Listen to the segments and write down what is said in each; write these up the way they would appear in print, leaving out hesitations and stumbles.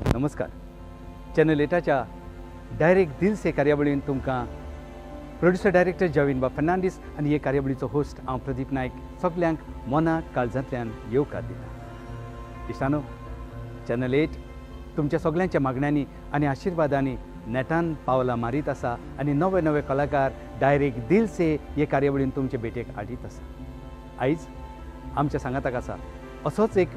नमस्कार. Channel 8च्या direct दिल से कार्यावळीन तुमकां प्रोड्युसर डायरेक्टर जवीन फर्नांडीस आनी हे कार्यावळीचो होस्ट हांव प्रदीप नायक सगल्यांक मनाक काळजांतल्यान येवकार दिता. इश्टानो, चॅनल 8 तुमच्या सगल्यांच्या मागण्यांनी आनी आशिर्वादांनी नेटान पावलां मारीत आसा आनी नवे नवे कलाकार डायरेक्ट दिल से हे कार्यावळीन तुमचे भेटेक हाडीत आसा. आयज आमच्या सांगाताक आसा असोच एक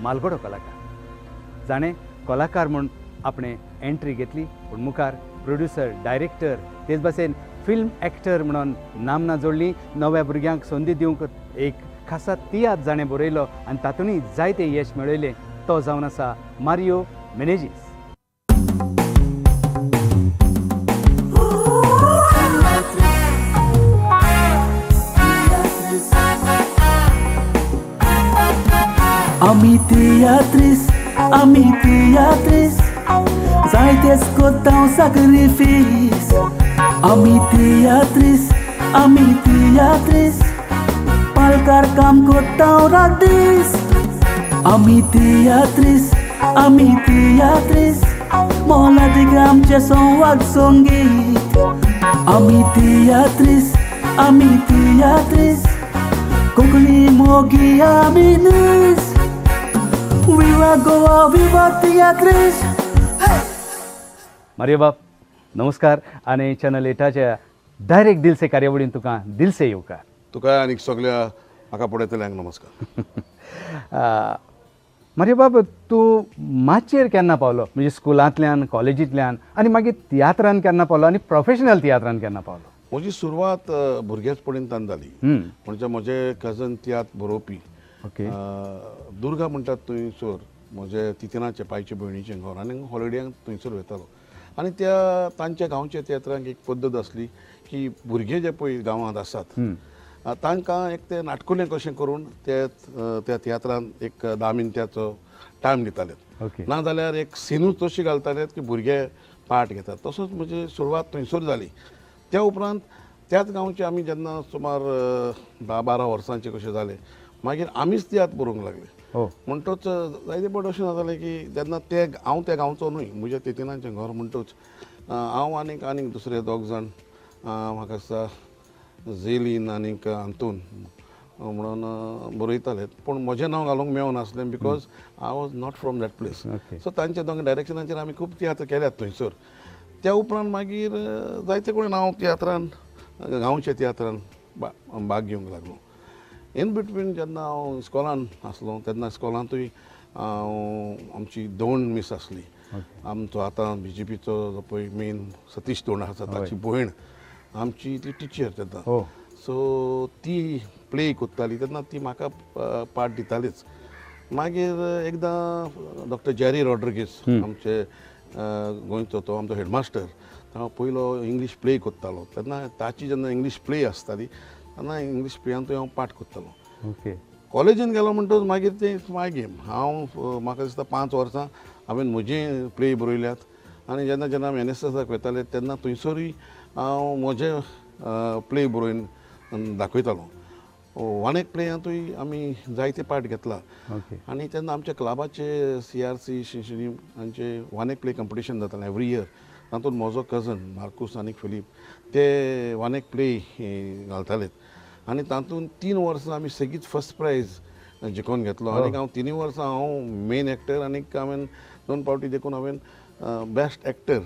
मालगडो कलाकार जाणें कलाकार म्हूण आपणे एंट्री घेतली, पूण मुखार प्रोड्युसर डायरेक्टर तेच भाशेन फिल्म एक्टर म्हणून नामना जोडली. नव्या भुरग्यांक संदी दिवंक एक खासा तियात्र जाणें बरयलो आनी तातूंतय जायते यश मेळयलें. तो जावन आसा Mario Menezes. Ami teatris, zaites kotão sacrifício. Ami teatris, palkar kam kotão radis. Ami teatris, mola de gram che som wag songit. Ami teatris, kukli mogi aminis. Viva teatris. Mario बाप, नमस्कार. आनी चॅनल 8च्या डायरेक्ट दिल से कार्यावळीन तुका दिल से येवकार. तुका आनी सगळ्या म्हाका पळयतल्यांक नमस्कार. मारियो बाब, तूं माचयेर केन्ना पावलो? म्हणजे स्कुलांतल्यान, कॉलेजींतल्यान आनी मागीर तियात्रान केन्ना पावलो आनी प्रोफेशनल तियात्रान केन्ना पावलो? म्हजी सुरवात भुरगेचपणींतल्यान जाली. म्हणजे म्हजे कजन तियात्र बरोवपी ओके. दुर्गा म्हणटात थंयसर म्हजे तितेनाचे पायचे भयणीचें घर आनी हॉलिडेयांक थंयसर वयतालो. आनी तांच्या गांवच्या तियात्रांक एक पद्दत आसली की भुरगे जे पळय गांवांत आसात तांकां एक ते नाटकुलें कशें करून त्या तियात्रान एक 10 मिनटांचो टायम दिताले. ओके. नाजाल्यार एक सिनूच तशी घालताले की भुरगे पार्ट घेतात. तसोच म्हजी सुरवात थंयसर जाली. त्या उपरांत त्याच गांवचे आमी जेन्ना सुमार 10-12 वर्सांचे कशे जाले मागीर आमीच तियात्र बरोवंक लागले. म्हणटच जायते फावट अशें जातालें की जेन्ना हांव त्या गांवचो न्हय, म्हज्या तेतेनाचें घर म्हणटच हांव आनीक दुसरे 2 जाण म्हाका दिसता झेलीन आनीक आंतून म्हणून बरयताले. पूण म्हजें नांव घालूंक मेळनासलें because I was not from that place. So तांच्या दोगां डायरेक्शनाचेर आमी खूब तियात्र केल्यात थंयसर. त्या उपरांत मागीर जायते कडेन हांव तियात्रान गांवच्या तियात्रान भाग घेवंक लागलो. इन बिटवीन जेन्ना हांव इस्कॉलान आसलो तेन्ना इस्कॉलांतूय आमची दोंड मिस आसली. आमचो आतां BJPचो जो पळय मेन सतीश दोंड आसा ताची भयण आमची ती टिचर तेन्ना. सो ती प्ले कोत्ताली तेन्ना ती म्हाका पार्ट दितालीच. मागीर एकदां डॉक्टर जेरी रॉड्रिगीस आमचे गोंयचो तो आमचो हेडमास्टर हांव पयलो इंग्लीश प्ले कोत्तालो तेन्ना ताची जेन्ना इंग्लीश प्ले आसताली तेन्ना इंग्लीश प्लेयांतूय हांव पार्ट कोत्तालो. ओके. कॉलेजीन गेलो म्हणटच मागीर ते माय गेम. म्हाका दिसता 5 वर्सां हांवें म्हजे प्ले बरयल्यात आनी जेन्ना जेन्ना हांव NSSाक वयताले तेन्ना थंयसरूय हांव म्हजे प्ले बरोवन दाखयतालो. वानेक प्लेयांतूय आमी जायते पार्ट घेतला. आनी तेन्ना आमच्या क्लबाचे CRC शिंशिणी हांचे वानेक प्ले कंपिटिशन जातालें एवरी इयर. तातूंत म्हजो कजन मार्कूस आनी फिलीप ते वानेक प्ले घालताले आनी तातूंत 3 वर्सां आमी सेगीत फर्स्ट प्रायज जिखून घेतलो. आनीक हांव 3 वर्सां हांव मेन एक्टर आनीक हांवें 2 फावटी देखून हांवें बेस्ट एक्टर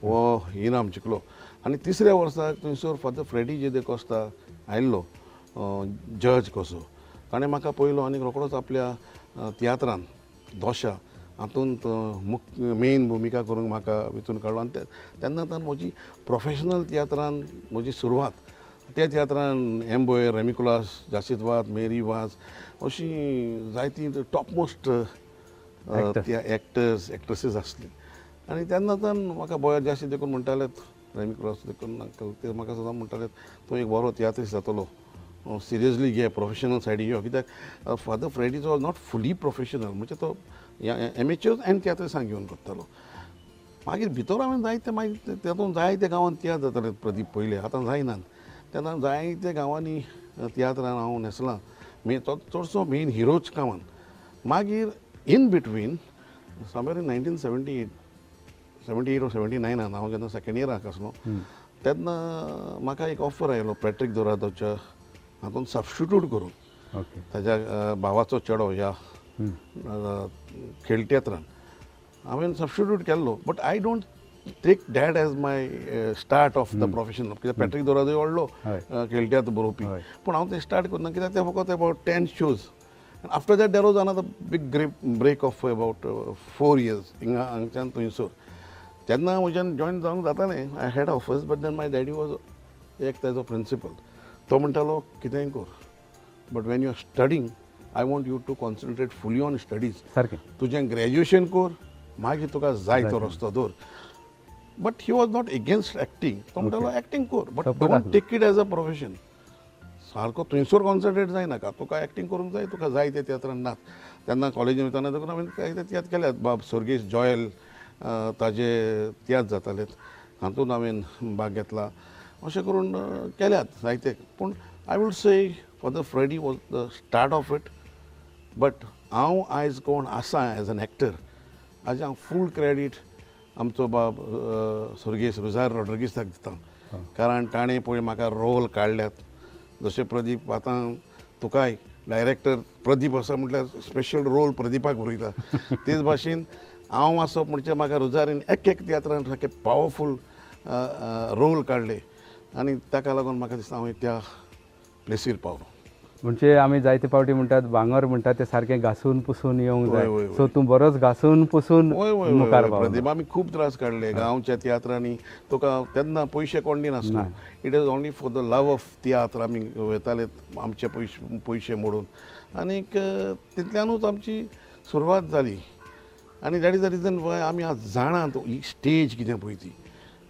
हो इनाम जिखलो. आनी 3ऱ्या वर्साक थंयसर फादर फ्रेडी जे कोस्ता आयिल्लो जज कसो ताणें म्हाका पयलो आनी रोखडोच आपल्या तियात्रान दोशा हातूंत मेन भुमिका करूंक म्हाका वेंचून काडलो. आनी तेन्ना म्हजी प्रोफेशनल तियात्रान म्हजी सुरवात. त्या तियात्रान एम्बोयर, रेमिकुलास, जासीत वाज, मेरी वाज अशीं जायतीं टॉप मोस्ट एक्टर्स एक्ट्रेसीस आसली. आनी तेन्नाच्यान म्हाका बोयार जास्त देखून म्हणटाले रेमिकुलास देखून ते म्हाका सदां म्हणटाले तूं एक बरो तियात्रीस्ट जातलो, सिरियसली घे, प्रोफेशनल सायडीक यो. कित्याक फादर फ्रेडीज वॉज नॉट फुली प्रोफेशनल, म्हणजे तो एमेच्योर्स एंड तियात्रिस्टांक घेवन करतालो. मागीर भितर हांवें जायते मागीर तातूंत जायते गांवांत तियात्र जाताले प्रदीप पयले, आतां जायनात. तेन्ना जायते गांवांनी तियात्रान हांव न्हेसलां, चडसो मेन हिरोच गांवांत. मागीर in between somewhere in 1978 or 79 हांव जेन्ना सेकंड इयराक आसलो तेन्ना म्हाका एक ऑफर आयलो पॅट्रीक दोरादोच्या हातून सबस्टिट्यूट करून ओके ताज्या भावाचो चेडो ह्या खेळटेत्रान हांवें सबस्टिट्यूट केल्लो but I don't take that as my start of the profession कित्याक पॅट्रीक दोरादोय व्हडलो खेळट्यात बरोवपी पूण हांव तें स्टार्ट करना कित्याक तें फकत about 10 shows. And after that, there was another big break of about 4 years. हांगच्यान थंयसर तेन्ना म्हज्यान जॉयन जावंक जातालें I had offers but then my daddy was एक तेजो प्रिंसिपल तो म्हणटालो कितेंय कर but when you are studying I want you to concentrate fully on studies सारकें तुजें ग्रॅज्युएशन कर मागीर तुका जाय तो रस्तो दवर but he was not against acting तो म्हणटालो एक्टींग कर but don't take it as a profession सारको थंयसर कॉन्सन्ट्रेट जायनाका तुका एक्टींग करूंक जाय तुका जाय ते तियात्रान नाच तेन्ना कॉलेजीन वयताना देखून हांवें कांय तियात्र केल्यात बाब सर्गेश जॉयल ताजे तियात्र जातालेत हातूंत हांवें भाग घेतला अशें करून केल्यात जायते पूण I would say Father Freddy was the start of it but हांव आयज कोण आसा एज एन एक्टर हाजें हांव फूल क्रेडीट आमचो बाब सर्गेश रुजार रॉड्रिगीसाक दिता कारण ताणें पळय म्हाका रोल काडल्यात जशें प्रदीप आतां तुकाय डायरेक्टर प्रदीप आसा म्हटल्यार स्पेशल रोल प्रदीपाक बरयता तेच भाशेन हांव आसप म्हणजे म्हाका रुजारीन एक तियात्रान सारकें पावरफूल रोल काडले आनी ताका लागून म्हाका दिसता हांव त्या प्लेसीर पावलो म्हणजे आमी जायते फावटी म्हणटात भांगर म्हणटात ते सारकें घासून पुसून येवंक जाय सो तूं बरोच घासून पुसून मुखार पावलो प्रदीप आमी खूब त्रास काडले गांवच्या तियात्रांनी तुका तेन्ना पयशे कोण दिनासलो it is only for the love of tiatr आमी वयताले आमचे पयशे मोडून आनीक तितल्यानूच आमची सुरवात जाली आनी that is the region Y आमी आज जाणात ही स्टेज कितें पळय ती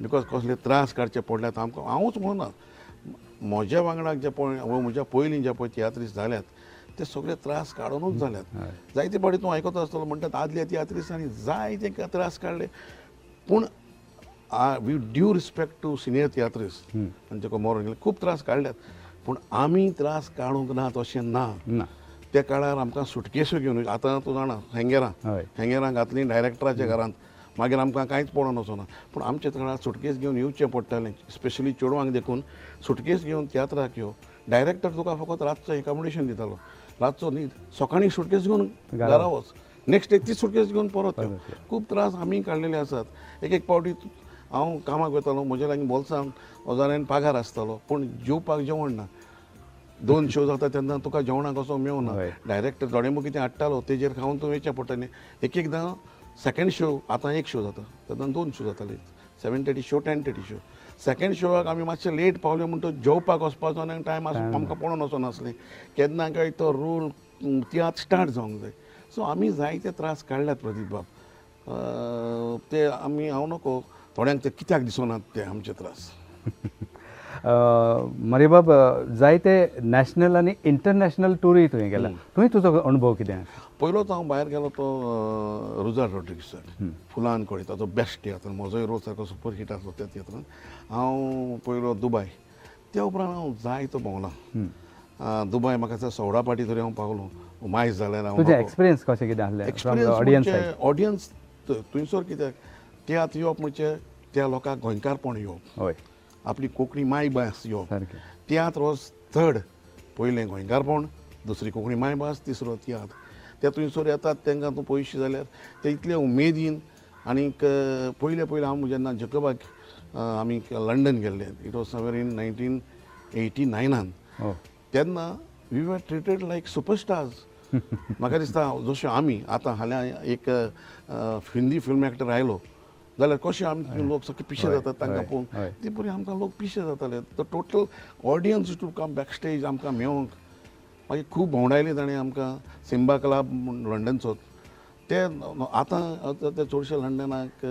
बिकॉज कसले त्रास काडचे पडल्यात आमकां हांवूच म्हणना म्हज्या वांगडाक जे पळय म्हज्या पयलीं जे पळय तियात्रीस्ट जाल्यात ते सगळे त्रास काडूनच जाल्यात जायते फावटी तूं आयकत आसतलो म्हणटात आदल्या तियात्रिस्टांनी जायते त्रास काडले पूण with due respect to senior tiatrist आनी जेको मरून गेले खूब त्रास काडल्यात पूण आमी त्रास काडूंक नात अशें ना त्या काळार आमकां सुटकेसो घेवन आतां तूं जाणा हँगेरां घातलीं डायरेक्टराच्या घरांत मागीर आमकां कांयच पडोन वचना पूण आमच्या काळार सुटकेस घेवन येवचें पडटालें स्पेशली चेडवांक देखून सुटकेस घेवन तियात्राक यो डायरेक्टर तुका फकत रातचो एकोमोडेशन दितालो रातचो न्ही सकाळीं सुटकेस घेवन घरा वच नेक्स्ट डे ती सुटकेस घेवन परत यो खूब त्रास आमी काडलेले आसात एक फावटी हांव कामाक वयतालो म्हज्या लागीं बोल्सान हजारांनी पगार आसतालो पूण जेवपाक जेवण ना 2 शो जाता तेन्ना तुका जेवणाक असो मेळना डायरेक्टर थोडे कितें हाडटालो तेजेर खावन तूं वयचें पडटलें एकदां सेकंड शो आतां 1 शो जाता तेन्ना 2 शो जाताले 7:30 शो 10:30 शो सेकंड शोवाक आमी मातशे लेट पावले म्हणटो जेवपाक वचपाचो आनी टायम आमकां पडोन वचनासलें केन्ना काय तो रोल तियात्र स्टार्ट जावंक जाय सो आमी जायते त्रास काडल्यात प्रदीप बाब ते आमी हांव नको थोड्यांक ते कित्याक दिसनात ते आमचे त्रास मरीबाब जायते नॅशनल आनी इंटरनॅशनल टुरूय तुवें गेला थंय तुजो अनुभव कितें पयलोच हांव भायर गेलो तो रुजार रॉड्रिगीसाक फुलान कळी ताचो बेस्ट तियात्र म्हजोय रोल सारको सुपर हिट आसलो त्या तियात्रान हांव पयलो दुबय त्या उपरांत हांव जायतो भोंवला दुबय म्हाका दिसता 16 पाटी तरी हांव पावलो मायज जाल्यार हांव तुजें एक्सपिरियन्स कशें कितें आसलें ऑडियन्स थंयसर कित्याक तियात्र येवप म्हणजे त्या लोकांक गोंयकारपण येवप हय आपली कोंकणी मायभास येवप तियात्र वॉज थर्ड पयलें गोंयकारपण दुसरी कोंकणी मायभास तिसरो तियात्र ते थंयसर येतात तांकां तूं पयशे जाल्यार ते इतले उमेदीन आनीक पयले हांव जेन्ना जकोबाक आमी लंडन गेल्ले इट वॉज समवेर इन 1989 तेन्ना we were treated like superstars म्हाका दिसता जशें आमी आतां हाल्या एक हिंदी फिल्म एक्टर आयलो जाल्यार कशें आमी लोक सारके पिशे जातात तांकां पळोवन ती परी आमकां लोक पिशे जाताले तो total audience to come back stage आमकां मेळोवंक मागीर खूब भोंवडायले ताणें आमकां सिम्बा क्लब लंडनचो ते आतां ते चडशे लंडनाक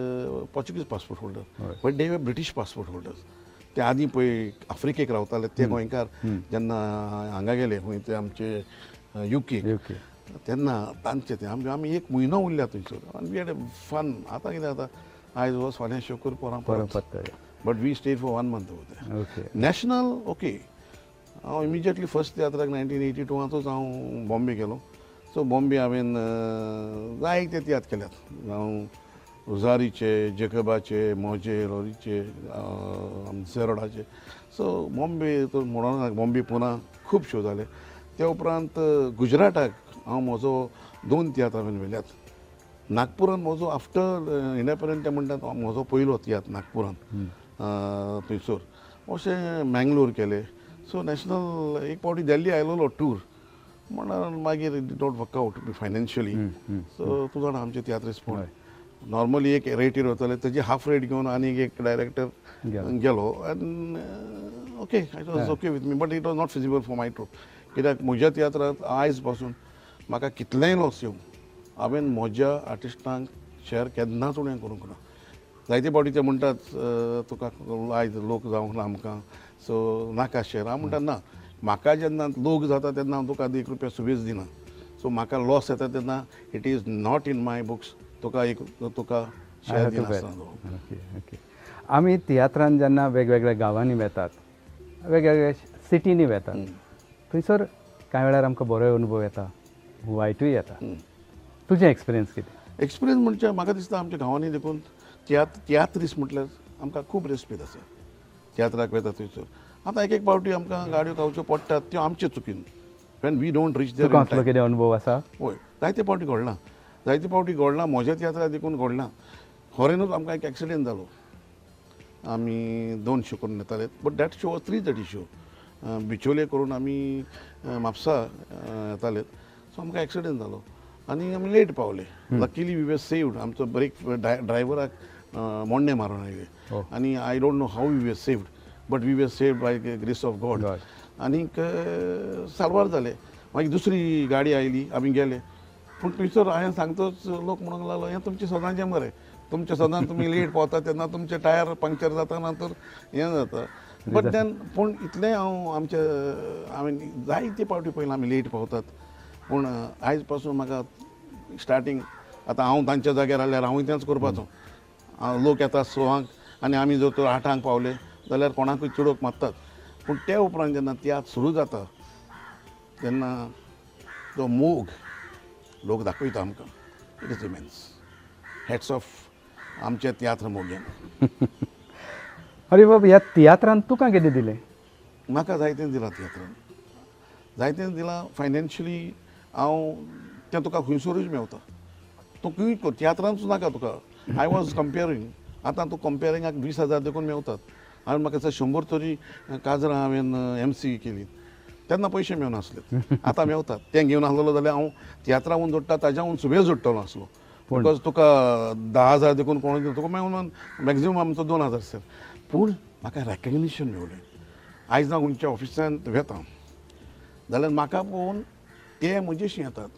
Portuguese passport holder but they were British passport holders ते आदीं पळय आफ्रिकेक रावताले ते गोंयकार जेन्ना हांगा गेले खंय ते आमचे युके तेन्ना तांचे ते आमी 1 म्हयनो उरल्या थंयसर आनी वी हॅड फन आतां कितें जाता आयज वच फाल्यां शुक्र परत but we stayed for 1 month over national okay हांव इमिजिएटली फर्स्ट तियात्राक 1982 हांव बॉम्बे गेलो सो बॉम्बे हांवें जायते तियात्र केल्यात जावं रुजारीचे जेकबाचे मोजे लोरीचे सेरोडाचे सो बॉम्बे तो म्हणून बॉम्बे पुना खूब शो जाले ते उपरांत गुजराताक हांव म्हजो 2 तियात्र हांवें वेल्यात नागपुरान म्हजो आफ्टर इंडेपेंडंट ते म्हणटात म्हजो पयलो तियात्र नागपुरान थंयसर अशें मँगलोर केले सो नॅशनल एक फावटी दिल्ली आयलोलो टूर म्हणल्यार मागीर it don't work out financially so तूं जाणा आमचे तियात्र स्पॉट नॉर्मली एक रेटीर वताले तेजी हाफ रेट घेवन आनी एक डायरेक्टर गेलो आनी okay it was okay with me but it was not feasible for my troupe कित्याक म्हज्या तियात्रांत आयज पासून म्हाका कितलेंय लॉस येवं हांवें म्हज्या आर्टिस्टांक शेअर केन्नाच उणें करूंक ना जायते फावटी ते म्हणटात तुका आयज लोक जावंक ना आमकां सो नाका शेअर हांव म्हणटा ना म्हाका जेन्ना लोक जाता तेन्ना हांव तुका 1 रुपया सुबेज दिना सो म्हाका लॉस येता तेन्ना it is not in my books Tuka Tuka share दिना ओके ओके आमी तियात्रान जेन्ना वेगवेगळ्या गांवांनी वेतात वेगवेगळ्या सिटीनी वेतात थंयसर कांय वेळार आमकां बरोय अनुभव येता वायटूय येता तुजें एक्सपिरियन्स कितें एक्सपिरियन्स म्हणजे म्हाका दिसता आमच्या गांवांनी देखून तियात्रिस्ट म्हटल्यार आमकां खूब रेस्पेद आसा तियात्राक वेता थंयसर आतां एक फावटी आमकां गाडयो खावच्यो पडटात त्यो आमचे चुकीन Wien we don't reach there कसलो कितें अनुभव आसा हय जायते फावटी घडलां जायते फावटी घडलां म्हज्या तियात्राक देखून घडलां खरेंच आमकां एक एक्सिडेंट जालो आमी 2 शो करून येताले but that show was 3:30 show बिचोले करून आमी म्हापसा येताले सो आमकां एक्सिडेंट जालो आनी आमी लेट पावले लकीली वी वर सेव्ड आमचो ब्रेक ड्रायव्हराक मोंडे मारून आयले आनी I don't know how we were saved but we were saved by grace of God आनीक सारवार जाले मागीर दुसरी गाडी आयली आमी गेले पूण थंयसर हांवें सांगतोच लोक म्हणूंक लागलो हें तुमचें सदांचें मरे तुमचें सदां तुमी लेट पावता तेन्ना तुमचे टायर पंक्चर जाता ना तर हें जाता बट देन पूण इतलें हांवें जायते फावटी पयलीं आमी लेट पावतात पूण आयज पासून म्हाका स्टार्टींग आतां हांव तांच्या जाग्यार आल्यार हांवूय तेंच करपाचो लोक येता 6 आनी आमी जर तर 8 पावले जाल्यार कोणाकूय चिडोवक मागतात पूण ते उपरांत जेन्ना तियात्र सुरू जाता तेन्ना तो मोग लोक दाखयता आमकां it is immense hats off आमच्या तियात्र मोग्यान अरे बाबा ह्या तियात्रान तुका कितें दिलें म्हाका जायतें दिलां तियात्रान जायतें दिलां फायनान्शियली हांव तें तुका खंयसरूच मेवता तूं खंय तियात्रांच नाका तुका आय वॉज कंपेरींग आतां तूं कंपेरिंगाक 20,000 देखून मेवतात हांवें म्हाका दिसता 100 तरी काजरां हांवें MC केलीं तेन्ना पयशे मेवनासले आतां मेवतात तें घेवन आसलेलो जाल्यार हांव तियात्रां जोडटा ताज्या सुबेज जोडटलो नासलो बिकॉज तुका 10,000 देखून कोण तुका मेवून मॅक्झिमम आमचो 2,000 सर पूण म्हाका रेकग्निशन मेवलें आयज हांव खंयच्या ऑफिसांत वेता जाल्यार म्हाका पळोवन ते म्हजेशी येतात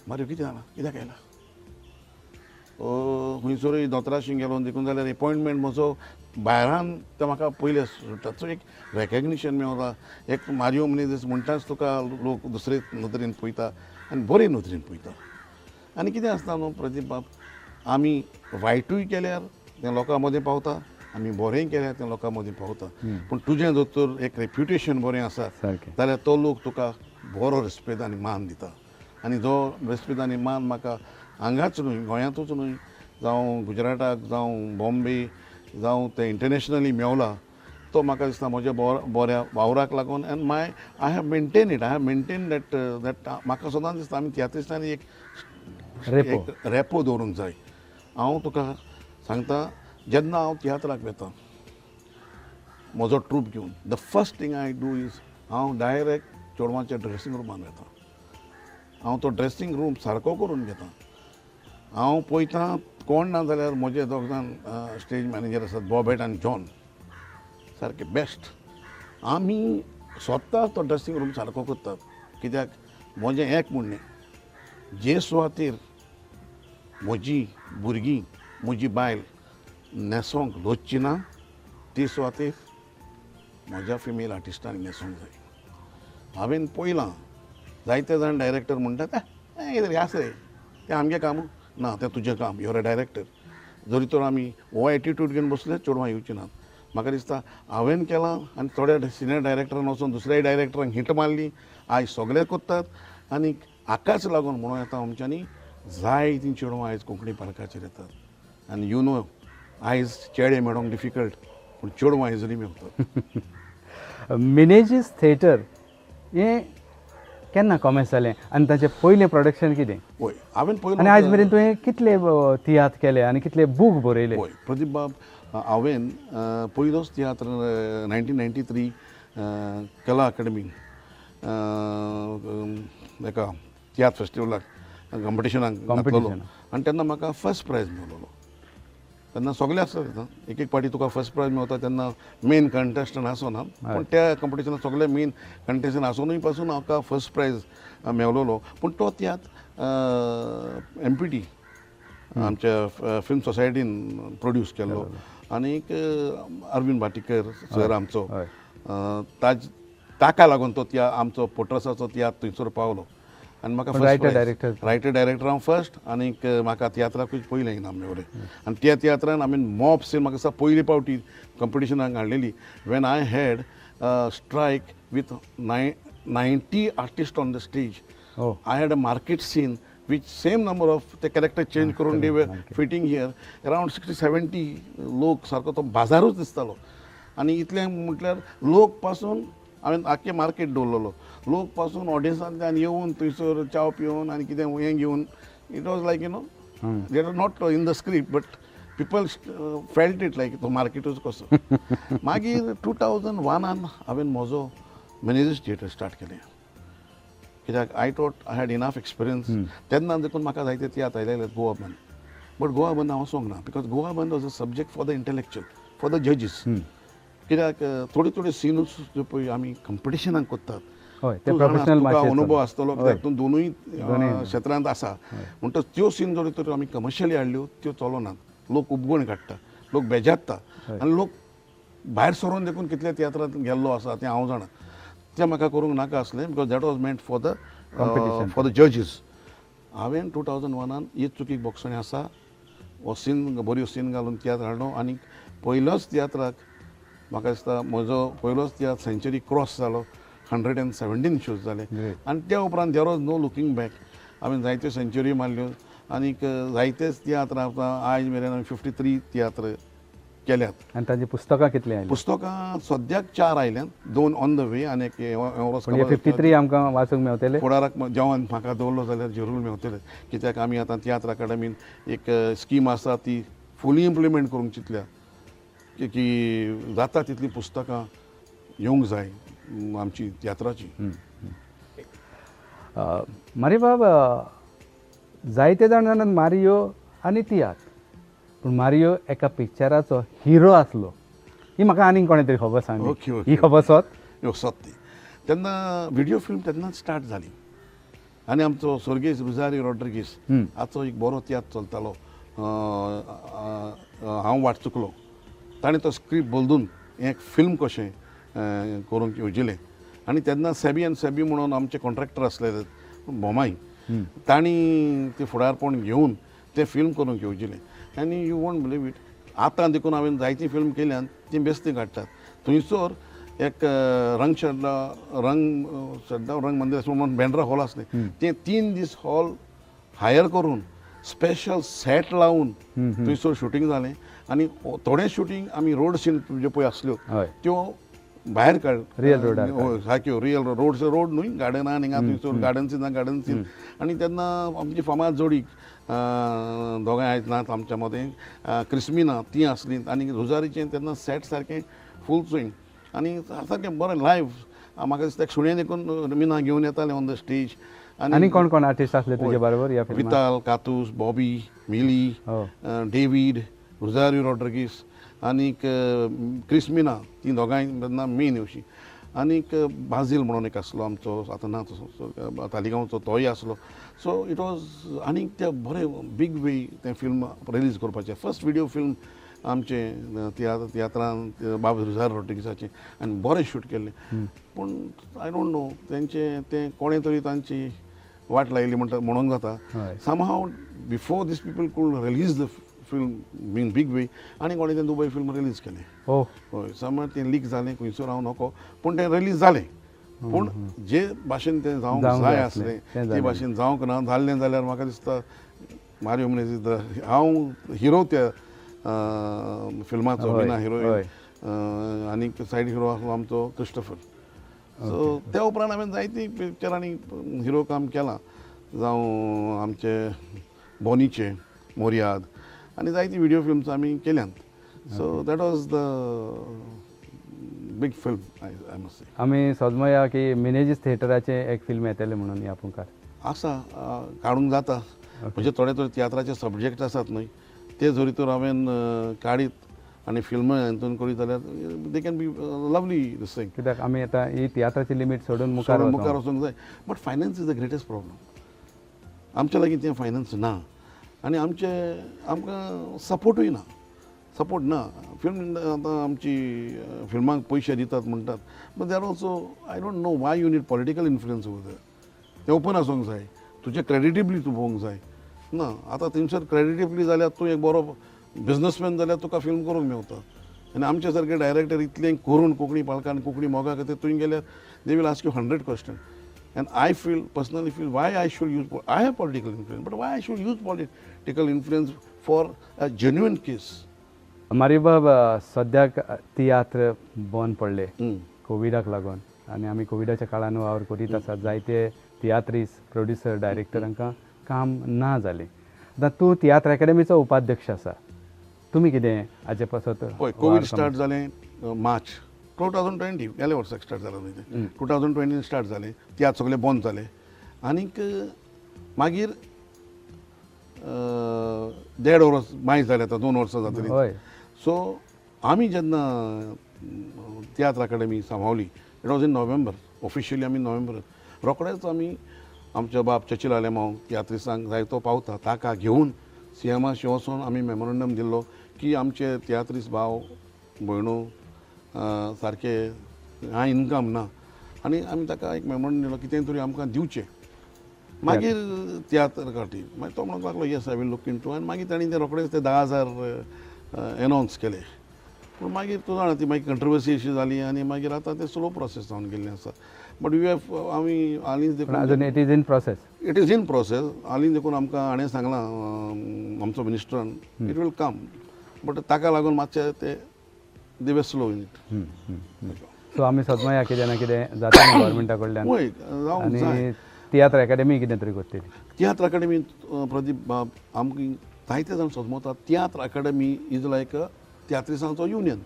मारी कितें जालां कित्याक येयला खंयसरूय दोतोराशी गेलो देखून जाल्यार एपॉयंटमेंट म्हजो भायरान ते म्हाका पयले सुट्टात सो एक रेकग्निशन मेवता एक मारियो मनीस म्हणटाच तुका लोक दुसरे नदरेन पळयता आनी बरे नदरेन पळयता आनी कितें आसता न्हू प्रदीप बाब आमी वायटूय केल्यार तें लोकां मदीं पावता आमी बरेंय केल्यार तें लोकां मदीं पावता पूण तुजें जर तर एक रेप्युटेशन बरें आसा जाल्यार तो लोक तुका बरो रेस्पेद आनी मान दिता आनी जो रेस्पेद आनी मान म्हाका हांगाच न्हय गोंयांतूच न्हय जावं गुजराताक जावं बॉम्बे जावं ते इंटरनॅशनली मेवला तो म्हाका दिसता म्हज्या बऱ्या वावराक लागून and I have maintain that म्हाका सदांच दिसता आमी तियात्रिस्टांनी एक रेपो दवरूंक जाय हांव तुका सांगता जेन्ना हांव तियात्राक वेता म्हजो ट्रूप घेवन the first thing I do is हांव डायरेक्ट चेडवांच्या ड्रेसींग रूमान वेता हांव तो ड्रेसींग रूम सारको करून घेता हांव पळयतां कोण ना जाल्यार म्हजे 2 जाण स्टेज मॅनेजर आसात बॉबेट आनी जॉन सारके बेस्ट आमी स्वता तो ड्रेसींग रूम सारको करतात कित्याक म्हजें एक म्हणणें जे सुवातेर म्हजी भुरगीं म्हजी बायल न्हेसोंक लोचची ना ती सुवातेर म्हज्या फिमेल आर्टिस्टांक न्हेसोंक जाय हांवें पळयलां जायते जाण डायरेक्टर म्हणटात ह्या रे तें आमगे काम ना तें तुजें काम युअर अ डायरेक्टर जरी तर आमी हो एटिट्यूड घेवन बसले चेडवां येवची नात म्हाका दिसता हांवें केलां आनी थोड्या सिनियर डायरेक्टरान वचून दुसऱ्या डायरेक्टरांक हिट मारली आयज सगळे कोत्तात आनी हाकाच लागून म्हणून येता आमच्यांनी जायतीं चेडवां आयज कोंकणी पालकाचेर येतात आनी यू नो आयज चेडे मेळोंक डिफिकल्ट पूण चेडवां इजिली मेळटात. मिनेजीस थिएटर हें केन्ना कॉमेन्स जालें आनी ताचें पयलें प्रोडक्शन कितें? हय हांवें आनी आयज पयलो मेरेन तुवें कितले तियात्र केले आनी कितले बूक बरयले? हय प्रदीप बाब हांवें पयलोच तियात्र 1993 कला अकादमी एका तियात्र फेस्टिवलाक कॉम्पिटिशनाक घातलेलो आनी तेन्ना म्हाका फर्स्ट प्रायज मेळ्ळो. तेन्ना सगळे आसता एक एक पाटी तुका फर्स्ट प्रायज मेळटा तेन्ना मेन कंटेस्टंट आसना पूण त्या कॉम्पिटिशनाक सगळे मेन कंटेस्टंट आसूनय पासून म्हाका फर्स्ट प्रायज मेळलोलो. पूण तो तियात्र MPT आमच्या फिल्म सोसायटीन प्रोड्यूस केल्लो आनीक अरविंद भाटीकर सर आमचो ताका लागून तो आमचो पोट्रसाचो तियात्र थंयसर पावलो आनी म्हाका रायटर डायरेक्टर हांव फर्स्ट आनीक म्हाका तियात्राकूच पयलें इनाम मेळ्ळें. आनी त्या तियात्रान हांवें मॉप सीन म्हाका दिसता पयली पावटी कॉम्पिटिशनाक हाडलेली when I had strike with 90 artist on the stage. I had a market scene which same number of the character change करून they were fitting here around 60-70 लोक सारको तो बाजारूच दिसतालो आनी इतलें म्हटल्यार लोक पासून हांवें आख्खें मार्केट दवरलेलो लोक पासून ऑडियन्सांतल्यान येवन थंयसर चाव पिवन आनी कितें हें घेवन it was like you know that are not in the script but people felt it like तो मार्केटूच कसो. मागीर 2001 हांवें म्हजो मॅनेजर्स थिएटर स्टार्ट केलें कित्याक I thought I had enough experience. तेन्ना देखून म्हाका जायते तियात्र आयले गोवा बंद बट गोवा बंद हांव सोंग ना बिकॉज गोवा बंद was a subject for the intellectual for the जजीस. कित्याक थोडे थोडे सिनूच ज्यो पळय आमी कॉम्पिटिशनाक कोत्तात तुका अनुभव आसतलो कित्याक तूं दोनूय क्षेत्रांत आसा म्हणटच त्यो सीन जोडी तर आमी कमर्शियली हाडल्यो त्यो चलोनात. लोक उपगूण काडटा लोक बेजारता आनी लोक भायर सरून देखून कितल्या तियात्रांत गेल्लो आसा तें हांव जाणा. तें म्हाका करूंक नाका आसलें because that was meant for the जजीस. हांवें 2001 ही चुकीक बोगसणी आसा हो सीन बऱ्यो सीन घालून तियात्र हाडलो आनी पयलोच तियात्राक म्हाका दिसता म्हजो पयलोच तियात्र सेंचुरी क्रॉस जालो 117 शोज जाले आनी त्या उपरांत there was no looking back. हांवें जायत्यो सेंचुरी मारल्यो आनीक जायतेच तियात्र आयज मेरेन हांवें 53 तियात्र केल्यात. आनी ताजी पुस्तकां कितलीं आयलीं? पुस्तकां सद्याक 4 आयल्यात 2 ऑन द वे आनी 53 आमकां वाचूंक मेळटले. फुडाराक जेवण म्हाका दवरलो जाल्यार जरूर मेळटले कित्याक आमी आतां तियात्र अकादमीन एक स्कीम आसा ती फुली इम्प्लिमेंट करूंक चिंतल्या की जाता तितलीं पुस्तकां येवंक जाय आमची तियात्राची. मारी बाब जायते जाण जाणात मारियो आनी तियात्र पूण मारियो एका पिक्चराचो हिरो आसलो ही म्हाका आनीक कोणे तरी खबर सांगली. ही खबर सत्य. तेन्ना व्हिडिओ फिल्म तेन्नाच स्टार्ट जाली आनी आमचो सर्गेस रुजारी रॉड्रिगीस हाचो एक बरो तियात्र चलतालो हांव वाट चुकलो. ताणें तो स्क्रिप्ट बदलून एक फिल्म कशें करूंक येवजिलें आनी तेन्ना सेबी म्हणून आमचे कॉन्ट्रॅक्टर आसले बोमाई तांणी तें फुडारपण घेवन तें फिल्म करूंक येवजिलें आनी यू वोंट बिलीव इट आतां देखून हांवें जायतीं फिल्म केल्यात तीं बेश्टी काडटात. थंयसर एक रंग मंदिर म्हणून बँड्रा हॉल आसलें तें 3 दीस हॉल हायर करून स्पेशल सेट लावन थंयसर शुटींग जालें आनी थोडें शुटींग आमी रोड सीन ज्यो पळय आसल्यो त्यो भायर काड रियल रोड सारक्यो रियल रोड न्हय गार्डनान हिंगा थंयसर गार्डन सीन आनी तेन्ना आमची फामाद जोडी दोगांय आयज नात आमच्या मदें क्रिस्मिना ती आसली आनी रुजारीचें तेन्ना सेट सारकें फूल स्विंग आनी सारकें बरें लायव्ह. म्हाका दिसता सुणें देखून मिना घेवन येतालें ऑन द स्टेज. आनी कोण कोण आर्टिस्ट आसले तुजे बरोबर ह्या फिल्मांत? विताल, कातूस, बॉबी, मिली, डेवीड, रुजारी रॉड्रिगीस आनीक क्रिस्मिना ती दोगांय तेन्ना मेन अशी आनीक बाजील म्हणून एक आसलो आमचो आतां ना तालिगांवचो तोय आसलो. सो इट वॉज आनीक तें बरें बीग वे तें फिल्म रिलीज करपाचें फर्स्ट व्हिडिओ फिल्म आमचें तियात्रान बाबा रुजार रॉड्रिगीसाचें आनी बरें शूट केल्लें. पूण आय डोंट नो तेंचें तें कोणें तरी तांची वाट लायली म्हणूंक जाता. Somehow before these people could release the film in big way आनी कोणें तें दुबय फिल्म रिलीज केलें. हय समज तें लीक जालें खंयसर हांव नको पूण तें रिलीज जालें पूण जे भाशेन तें जावंक जावंक जाय जाय आसलें आसलें, तें ते जालें भाशेन जावंक ना जाल्लें जाल्यार म्हाका दिसता मारियो मनेझीस हांव हिरो त्या फिल्माचो हय, विना हय. हिरोईन आनीक सायड हिरो आसलो आमचो क्रिस्टोफर सो त्या उपरांत हांवें जायतीं पिक्चरांनी हिरो काम केलां जावं आमचे बॉनीचे मोर्याद आनी जायतीं व्हिडिओ फिल्म्स आमी केल्यांत so that was the big film I must say आमी सोजमया की मिनेजीस थिएटराचें एक फिल्म येतलें म्हणून ह्या पुकार आसा काडूंक जाता म्हणजे थोडे तियात्राचे सब्जेक्ट आसात न्हय ते जरी तर हांवें काडीत आनी फिल्म हितून करीत जाल्यार they can be lovely this thing कित्याक आमी आतां ही तियात्राची लिमीट सोडून मुखार मुखार वचूंक जाय but finance is the greatest problem आमच्या लागीं तें फायनान्स ना आनी आमकां सपोर्टूय ना सपोर्ट ना फिल्म आतां आमची फिल्मांक पयशे दितात म्हणटात but they are also I don't no Y you need political influence over तें ओपन आसूंक जाय तुजें क्रेडिटेबली तूं पळोवंक जाय ना आतां थंयसर क्रेडिटेबली जाल्यार तूं एक बरो बिझनसमॅन जाल्यार तुका फिल्म करूंक मेवता आनी आमचे सारके डायरेक्टर इतलें करून कोंकणी पालकान कोंकणी मोगा खातीर थंय गेल्यार they will ask you 100 question and I feel personally feel why I should use I have political influence but why I should use political influence for a genuine case मारी बाब सद्याक तियात्र बंद पडले कोविडाक लागून आनी आमी कोविडाच्या काळान वावर करीत आसात जायते तियात्रीस प्रोड्युसर डायरेक्टरांकां काम ना जालें आतां तूं तियात्र अकॅडमीचो उपाध्यक्ष आसा तुमी कितें हाचे पासत पळय कोवीड स्टार्ट जालें मार्च 2020 गेल्या वर्साक स्टार्ट जालें न्हय तें 2020 स्टार्ट जालें तियात्र सगळें बंद जालें आनीक मागीर 1.5 वर्स मायज जालें आतां 2 वर्सां जातलीं हय सो आमी जेन्ना तियात्र अकॅडमी सांबाळली it was in November officially आमी नोव्हेंबर रोखडेच आमी आमच्या बाब चचिल आलेमांव तियात्रिसांक जाय तो पावता ताका घेवन सीएमाशी वचून आमी मेमोरंडम दिल्लो की आमचे तियात्रीस भाव भयणो सारके हां इन्कम ना आनी आमी ताका एक मेमोरंडम दिलो कितें तरी आमकां दिवचें मागीर तियात्र काटी मागीर तो म्हणूंक लागलो yes I will look into आनी मागीर तांणी ते रोखडेच ते 10,000 एनावन्स केले पूण मागीर तूं जाणा ती मागीर कंट्रोवर्सी अशी जाली आनी मागीर आतां ते स्लो प्रोसेस जावन गेल्लें आसा बट वी हॅव आमी हालींच देखून अजून it is in process it is in process हालीं देखून आमकां हाणें सांगलां आमचो मिनिस्टरान इट वील कम बट ताका लागून मातशें ते दे वे स्लो इन इट सो आमी सोजमया कितें ना कितें जाता न्ही गव्हर्मेंटा कडल्यान वय जावंक जाय आनी तियात्र अकॅडमी कितें तरी करतली तियात्र अकॅडमी प्रदीप बाब आमकां जायते जाण सोजमतात tiatr academy is like a तियात्रिसांचो युनियन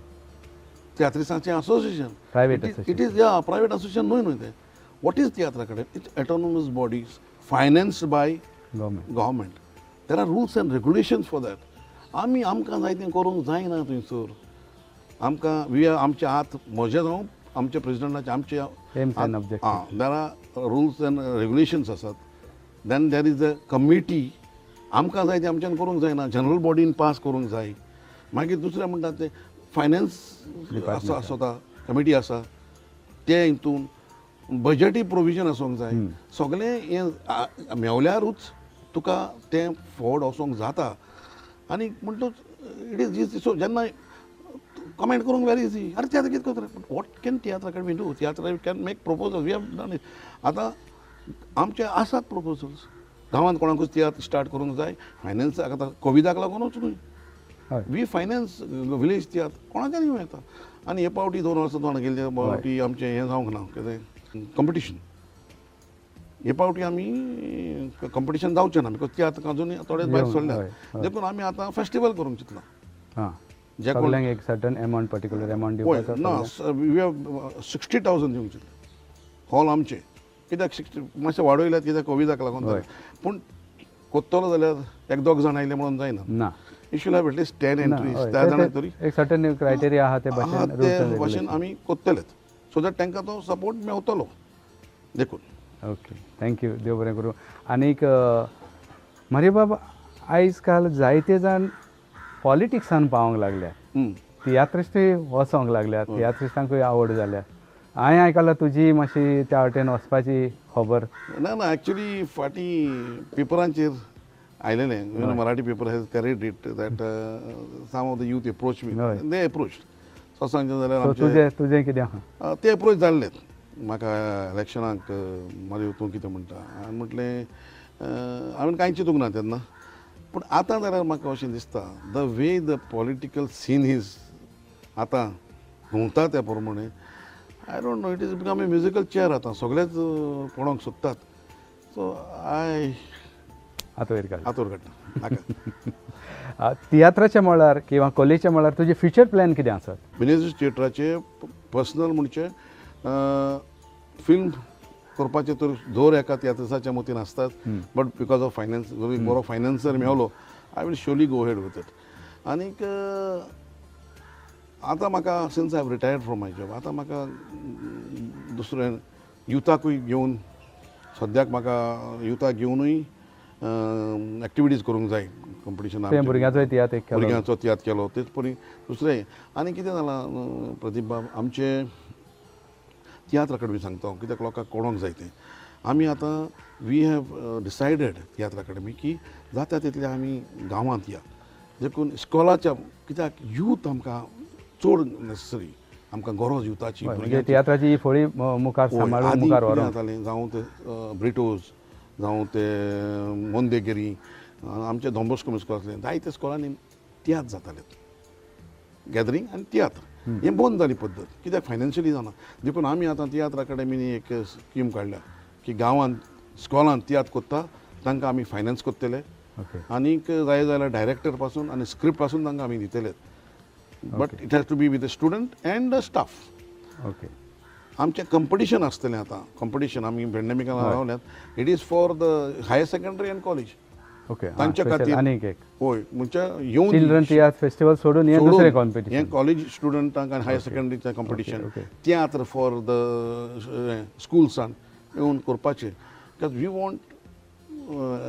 तियात्रिसांचें असोसिएशन प्रायवेट इट इज या प्रायवेट असोसिएशन न्हय न्हय तें what is tiatr academy it's autonomous bodies financed by government there are rules and regulations for that आमकां जाय तें करूंक जायना थंयसर आमकां आमचे हात म्हजे जावं आमच्या प्रेसिडेंटाचे आमचे aims and objective there are rules and regulations आसात then there is a committee आमकां जाय तें आमच्यान करूंक जायना जनरल बॉडीन पास करूंक जाय मागीर दुसरें म्हणटात तें फायनान्स आसता कमिटी आसा ते हितून बजेटी प्रोविजन आसूंक जाय सगळें हें मेवल्यारूच तुका तें फॉर्ड वचोंक जाता आनी म्हणटूच इट इज इजी सो जेन्ना कमेंट करूंक वेरी इजी अरे तियात्र कितें करता what can tiatr academy do tiatr can make proposals we have done it आतां आमचे आसात प्रपोजल्स गांवांत कोणाकूच तियात्र स्टार्ट करूंक जाय फायनान्साक आतां कोविडाक लागूनच न्हय वी फायनान्स विलेज तियात्र कोणाच्यान येता आनी हे पावटी 2 वर्सां तोंड गेल्ले पावटी आमचें हें जावंक ना कितें कंपिटिशन हे पावटी आमी कंपिटिशन जावचें ना बिकॉज तियात्र अजूनय थोडे भायर सोडल्यात देखून आमी आतां फेस्टिवल करूंक चिंतला जे कोण एक सर्टन अमावंट पर्टिक्युलर अमावंट पळय दिवपाचो ना वी हॅव 60,000 दिवंक चिंतले हॉल आमचे कित्याक 60 मातशें वाडयल्यात कित्याक कोविडाक लागून पूण कोत्तलो जाल्यार 1-2 जाण आयले म्हणून जायना ना you should have at least 10 entries त्या जाणांक तरी एक सर्टन क्रायटेरिया आहा ते भाशेन ते भाशेन आमी कोत्तलेत सो दॅट तांकां तो सपोर्ट मेवतलो देखून ओके थँक्यू देव बरें करूं आनीक मारी बाब आयज काल जायते जाण पॉलिटिक्सान पावोंक लागल्यात तियात्रिस्टूय वचोंक लागल्यात तियात्रिस्टांकूय आवड जाल्या हांवें आयकलां तुजी मातशी त्या वाटेन वचपाची खबर ना ना एक्चुली फाटीं पेपरांचेर आयलेलें Marathi paper has carried it that some of the youth approach me they approach so सांगचें जाल्यार तुजें कितें आहा ते एप्रोच जाल्लेत म्हाका इलेक्शनाक मागीर तूं कितें म्हणटा हांवें म्हटलें हांवें कांय चिंतूंक ना तेन्ना पूण आतां जाल्यार म्हाका अशें दिसता the way the political scene is आतां घुंवता त्या प्रमाणे I don't know it is become a musical chair आतां सगळेच पळोवंक सोदतात सो आय आता वयर काड आतोर काडटा नाका तियात्राच्या मळार किंवा कलेच्या मळार तुजे फ्युचर प्लॅन कितें आसात मिनेजीस थिएटराचे पर्सनल म्हणचे फिल्म करपाचे तर जोर एका तियात्राच्या मतीन आसतात बट बिकॉज ऑफ फायनान्स बरो फायनान्सर मेळलो I will surely go ahead with it आनीक आतां म्हाका since I have retired from my job आतां म्हाका दुसरें युथाकूय घेवन सद्याक म्हाका युथाक घेवनूय एक्टिविटीज करूंक जाय कॉम्पिटिशन तें भुरग्यांचो तियात्र एक केलो. भुरग्यांचो तियात्र केलो तेच परी दुसरें आनी कितें जालां प्रदीप बाब आमचे तियात्र अकाडमी सांगता हांव कित्याक लोकांक कळोंक जाय तें आमी आतां we have decided tiatr academy की जाता तितले आमी गांवांत या देखून इस्कॉलाच्या कित्याक यूथ आमकां चड नेसेसरी आमकां गरज युथाची म्हणजे तियात्राची ही फळी मुखार सांबाळून मुखार व्हरोंक जातालें जावं ते ब्रिटोज जावं ते मोंदेगिरी आमचे धोंबोस्को स्कॉलांतले जायते स्कॉलांनी तियात्र जाताले गॅदरींग आनी तियात्र हें बंद जाली पद्दत कित्याक फायनान्शियली जाना देखून आमी आतां तियात्र अकाडमीनी एक स्कीम काडल्या की गांवांत स्कॉलांत तियात्र कोत्ता तांकां आमी फायनान्स कोत्तले आनीक जाय जाल्यार डायरेक्टर पासून आनी स्क्रिप्ट पासून तांकां आमी दितले but it has to be with the student and the staff okay आमचें कंपिटिशन आसतलें आतां कंपिटिशन आमी पेंडेमिकान रावल्यात it is for the higher secondary and college okay तांच्या खातीर आनीक एक होय म्हणजे येवन चिल्ड्रन तियात्र फेस्टिवल सोडून हें दुसरें कॉम्पिटिशन हें कॉलेज स्टुडंटांक आनी हायर सेकंडरीचें कॉम्पिटिशन तियात्र फॉर द स्कुल्सान येवन करपाचें because we want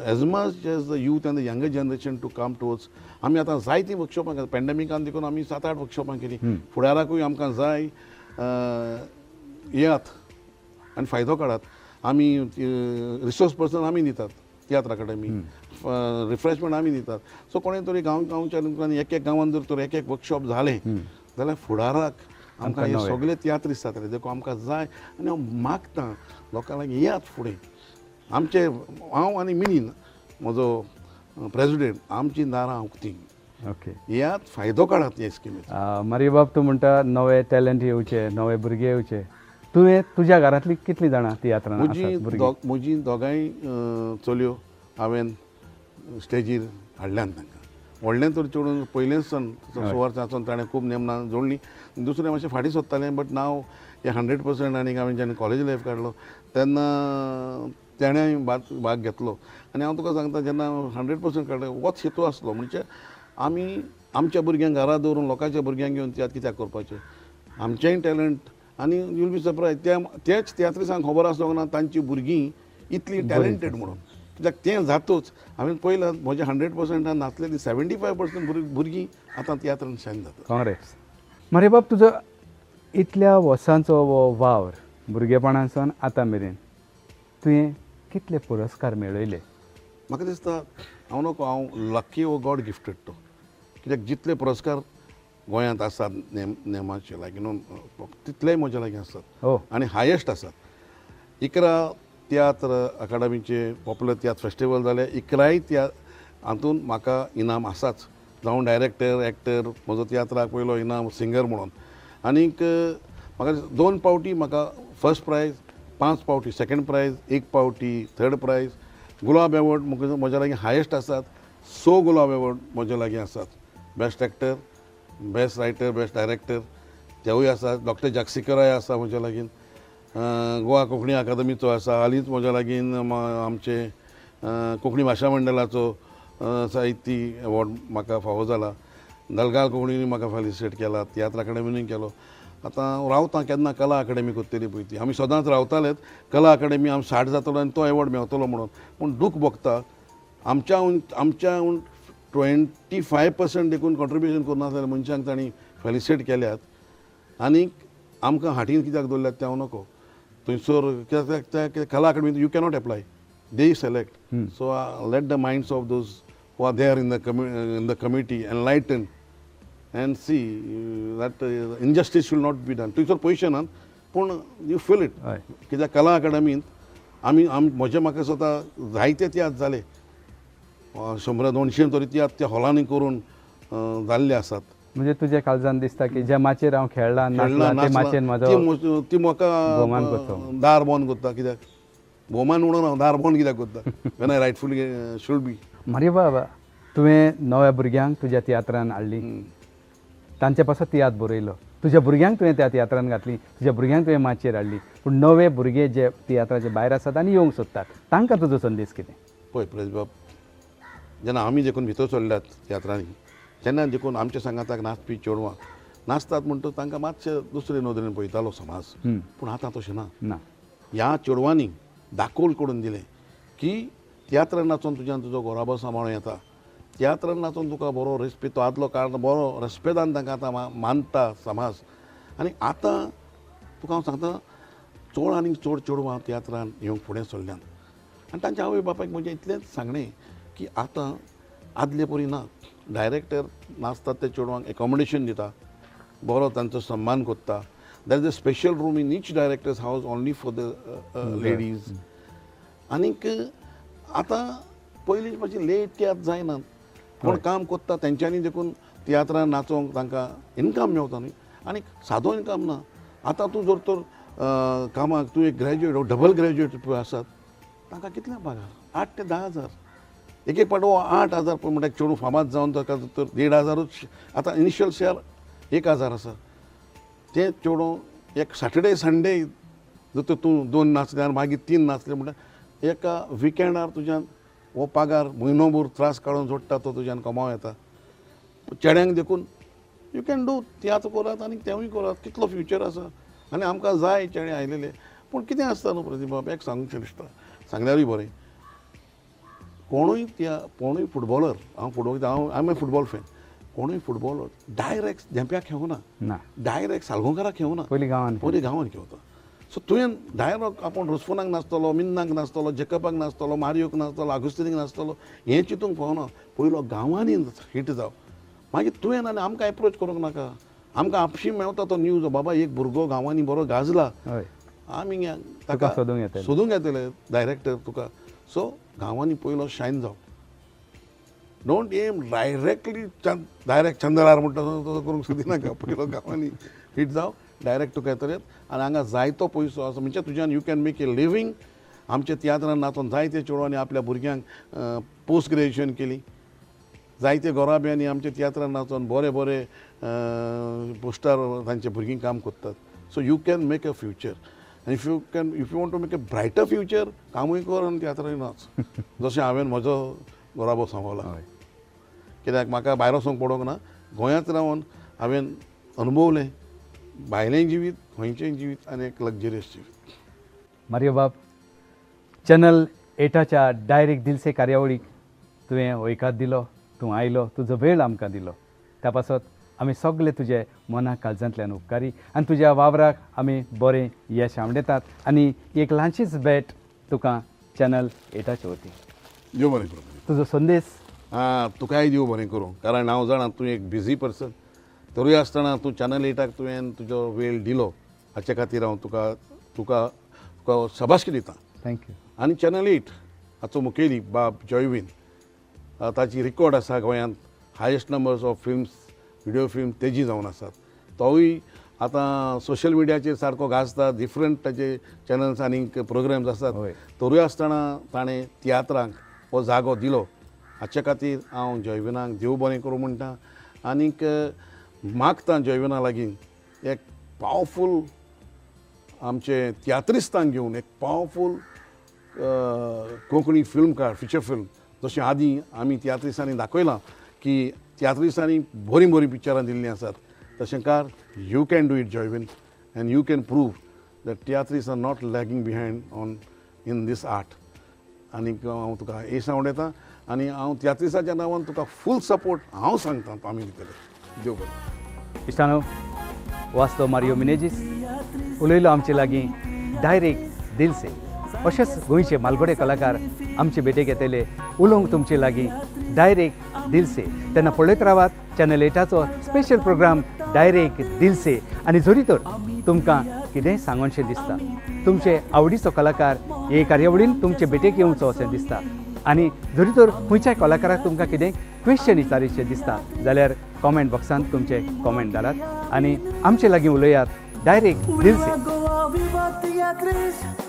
as much as the youth and the younger generation to come towards आमी आतां जायतीं वर्कशॉपां पेंडेमिकान देखून आमी 7-8 वर्कशॉपां केलीं फुडाराकूय आमकां जाय येयात आनी फायदो काडात आमी रिसोर्स पर्सन आमी दितात तियात्र अकाडमी रिफ्रेशमेंट आमी दितात सो कोणें तरी गांवच्या लोकांनी एक गांवांत जर तर एक वर्कशॉप जालें जाल्यार फुडाराक आमकां हे सगळे तियात्रिस्ट जातले देखून आमकां जाय आनी हांव मागतां लोकां लागीं येयात फुडें आमचे हांव आनी मिनीन म्हजो प्रेसिडेंट आमचीं दारां उक्तीं ओके येयात फायदो काडात हे स्किमीचो मारी बाब तूं म्हणटा नवे टॅलंट येवचे नवे भुरगे येवचे तुवें तुज्या घरांतली कितलीं जाणां तियात्रांत म्हजी दोगांय चलयो हांवें स्टेजीर हाडल्यान तांकां व्हडलें तर चडून पयलेंच सन सुवारसासून ताणें खूब नेमना जोडलीं दुसरें मातशें फाटीं सरतालें बट नाव हे 100% आनीक हांवें जेन्ना कॉलेज लायफ काडलो तेन्ना तेणेंय भाग घेतलो आनी हांव तुका सांगता जेन्ना 100% काडलो होच हेतू आसलो म्हणजे आमी आमच्या भुरग्यांक घरा दवरून लोकांच्या भुरग्यांक घेवन तियात्र कित्याक करपाचें आमचेंय टॅलंट आनी यूल बी सरप्रायज तेच तियात्रिसांक खबर आसलोंक ना तांचीं भुरगीं इतलीं टॅलंटेड म्हणून कित्याक तें जातूच हांवें पयलां म्हजे 100%, नासलेलीं 75% भुरगीं आतां तियात्रांत शायन जातात. काँग्रेस मारे बाब तुजो इतल्या वर्सांचो हो वावर भुरगेपणांसून आतां मेरेन तुवें कितले पुरस्कार मेळयले? म्हाका दिसता हांव लकी वो गॉड गिफ्टेड तो कित्याक जितले पुरस्कार गोंयांत आसात नेमाचे लायक नो तितलेय म्हजे लागीं आसात आनी हायेस्ट आसात. 11 तियात्र अकाडमीचे पॉप्युलर तियात्र फेस्टिवल जाले 11 हातूंत म्हाका इनाम आसाच जावं डायरेक्टर एक्टर म्हजो तियात्राक पयलो इनाम सिंगर म्हणून आनीक म्हाका 2 पावटी म्हाका फर्स्ट प्रायज 5 पावटी सेकंड प्रायज 1 पावटी थर्ड प्रायज गुलाब एवॉर्ड म्हज्या लागीं हायेस्ट आसात 6 गुलाब एवॉर्ड म्हज्या लागीं आसात. Best actor best writer best director तेवूय आसात. डॉक्टर जागसीकराय आसा म्हज्या लागीं. गोवा कोंकणी अकादमीचो आसा. हालींच म्हज्या लागीं आमचे कोंकणी भाशा मंडळाचो साहित्य एवॉर्ड म्हाका फावो जाला. दलगाल कोंकणीनी म्हाका फेलिसिटेट केला. तियात्र अकाडमीनूय केलो. आतां रावतां केन्ना कला अकाडमी करतली पळय ती आमी सदांच रावतालेच कला अकाडमी आमी 60 जातलो आनी तो एवॉर्ड मेळटलो म्हणून पूण दूख भोगता आमच्या 25% देखून कॉन्ट्रिब्युशन करूं जाल्यार मनशांक तांणी फेलिसिटेट केल्यात आनीक आमकां हाटीन कित्याक दवरल्यात तें हांव नको. थंयसर कित्याक Kala academy you cannot apply they select so let the minds of those who are there in the committee enlighten and see that injustice should not be done. थंयसर पयशे नात पूण यू फील इट हय कित्याक कला अकादमींत म्हजे म्हाका स्वता जायते तियात्र जाले 100-200 तरी तियात्र त्या हॉलांनी करून जाल्ले आसात. म्हणजे तुज्या काळजान दिसता की ज्या माचयेर हांव खेळला नाचला ते माचयेन म्हाजो ती म्हाका भोवमान करता. दार बंद करता. कित्याक भोवमान म्हणून हांव दार बंद कित्याक करता when I rightfully should be. Mario बाबा तुवें नव्या भुरग्यांक तुज्या तियात्रान हाडली तांचे पासून तियात्र बरयलो तुज्या भुरग्यांक तुवें त्या तियात्रान घातली तुज्या भुरग्यांक तुवें माचयेर हाडली पूण नवे भुरगे जे तियात्राचे भायर आसात आनी येवंक सोदतात तांकां तुजो संदेश कितें? पळय प्रजबाब जेन्ना आमी देखून भितर सरल्यात तियात्रांनी तेन्ना देखून आमच्या सांगाताक नाचपी चेडवां नाचतात म्हणटच तांकां मातशें दुसरे नदरेन पळयतालो समाज. पूण आतां तशें ना. ना ह्या चेडवांनी दाखोवन करून दिलें की तियात्रान नाचोवन तुज्यान तुजो घोराबो सांबाळूं येता. तियात्रान नाचोवन तुका बरो रेस्पेद तो आदलो काळ बरो रेस्पेदान तांकां आतां मानता समाज. आनी आतां तुका हांव सांगता चड आनीक चड चेडवां तियात्रान येवंक फुडें सरल्यात. आनी तांच्या आवय बापायक म्हजें इतलेंच सांगणें की आतां आदले परी ना. डायरेक्टर नाचतात ते चेडवांक एकोमोडेशन दिता बरो तांचो सन्मान करता. देर is a special room in each directors house only for the ladies. आनीक आतां पयलींच मातशी लेट तियात्र जायनात. कोण काम करता तेंच्यांनी देखून तियात्रान नाचोवंक तांकां इनकम मेवता न्ही. आनीक सादो इनकम ना. आतां तूं जर तर कामाक तूं एक ग्रॅज्युएट डबल ग्रॅज्युएट पळय आसात तांकां कितले पगार 8 ते 10 हजार. एक पावट 8 हजार पळय म्हणल्यार चेडूं फामाद जावन ताका तर 1,500 आतां इनिशियल शेअर 1,000 आसा. ते चेडूं एक सॅटर्डे संडे जर तूं 2 नाचले आनी मागीर 3 नाचले म्हणल्यार एका विकेंडार तुज्यान हो पगार म्हयनोभर त्रास काडून जोडटा तो तुज्यान कमाव येता. चेड्यांक देखून यू कॅन डू तियात्र करात आनी तेंवूय करात. कितलो फ्युचर आसा. आनी आमकां जाय चेडे आयलेले. पूण कितें आसता न्हू प्रतिभा एक सांगूंक दिसता सांगल्यारूय बरें कोणूय फुटबॉलर हांव फुटबॉल हांव I am a football fan. कोणूय फुटबॉलर डायरेक्ट झेंप्याक खेळूना ना डायरेक्ट सालगोंकाराक खेळूना पयलीं गांवान पयलीं गांवांत खेळता. सो तुवें डायरेक्ट आपूण रुस्फोनाक नाचतलो मिन्नाक नाचतलो जेकबाक नाचतलो मारियोक नाचतलो आगुस्तिनीक नाचतलो हें चिंतूंक पावना. पयलो गांवांनी हीट जाव मागीर तुवें आनी आमकां एप्रोच करूंक नाका. आमकां आपशी मेवता तो न्यूज बाबा एक भुरगो गांवांनी बरो गाजला हय आमी तुका सोदूंक येतले डायरेक्टर तुका. सो गांवांनी पयलो शायन जाव. डोंट एम डायरेक्टली डायरेक्ट चंद्रार म्हणटा तसो करूंक सोदिनाका. पयलो गांवांनी हीट जाव डायरेक्ट तुका येतलें. आनी हांगा जायतो पयसो आसा म्हणजे तुज्यान you can make a living. आमच्या तियात्रान नाचोवन जायते चेडवांनी आपल्या भुरग्यांक पोस्ट ग्रॅज्युएशन केली. जायते गोराब्यांनी आमच्या तियात्रान नाचोवन बरे बरे पोस्टार तांचे भुरगीं काम करतात. So you can make a future. आनी if you want to make a brighter future कामूय कर आनी तियात्रांनी नाच. जशें हांवें म्हजो गोराबो सांबाळला. कित्याक म्हाका भायर वचोंक पडोंक ना. गोंयांत रावन हांवें अनुभवलें भायलें जिवीत गोंयचें जिवीत आनी एक लग्जरियस जिवीत. मारियो बाब चॅनल 8च्या डायरेक्ट दिल से कार्यावळीक तुवें वयकात दिलो तूं आयलो तुजो वेळ आमकां दिलो त्या पासत आमी सगळे तुजे मना काळजांतल्यान उपकारी आनी तुज्या वावराक आमी बरें यश आवडटात आनी एक ल्हानशीच भेट तुका चॅनल 8च्या वतीन. देव बरें करूं. तुजो संदेश तुकाय देव बरें करूं. कारण हांव जाणा तूं एक बिजी पर्सन. तरूय आसतना तूं चॅनल 8 तुवें तुजो वेळ दिलो हाचे खातीर हांव तुका तुका तुका शबासकी दितां. थँक्यू. आनी चॅनल 8 हाचो मुखेली बाब जॉयवीन ताची रिकॉर्ड आसा गोंयांत highest numbers of films video film तेजी जावन आसात. तोवूय आतां सोशल मिडियाचेर सारको गाजता. डिफरंट ताचे चॅनल्स आनी प्रोग्राम्स आसात. तरूय आसतना ताणें तियात्रांक हो जागो दिलो हाचे खातीर हांव जॉयविनाक देव बरें करूं म्हणटा. आनीक मागता जॉयविना लागीं एक पावरफूल आमचे तियात्रिस्तांक घेवन एक पावरफूल कोंकणी फिल्मकार फिचर फिल्म जशें आदीं आमी तियात्रिस्तांनी दाखयलां की तियात्रिस्तांनी बरीं बरीं पिक्चरां दिल्लीं आसात तशें कार यू कॅन डू इट जॉयविन and you can prove that tiatrist are not lagging behind on in these art. आनीक हांव तुका हे सांगता आनी हांव तियात्रिस्ताच्या नांवान तुका फूल सपोर्ट हांव सांगता आमी दितले. देव बरें. इश्टानो वाचतो मारियो मिनेजीस उलयलो आमचे लागीं डायरेक्ट दिल से. अशेंच गोंयचे मालगडे कलाकार आमचे भेटेक येतले उलोवंक तुमचे लागीं डायरेक्ट दिल से. तेन्ना पळयत रावात चॅनल 8चो स्पेशल प्रोग्राम डायरेक्ट दिल से. आनी जरी तर तुमकां कितेंय सांगोनशें दिसता. तुमचे आवडीचो कलाकार हे कार्यावळीन तुमचे भेटेक येवचो अशें दिसता. आनी जरी तर खंयच्याय कलाकाराक तुमकां कितेंय क्वेश्चन विचारीचें दिसता जाल्यार कॉमेंट बॉक्सांत तुमचे कॉमेंट घालात आनी आमचे लागीं उलयात डायरेक्ट दिल से. Goa, Viva Teatris.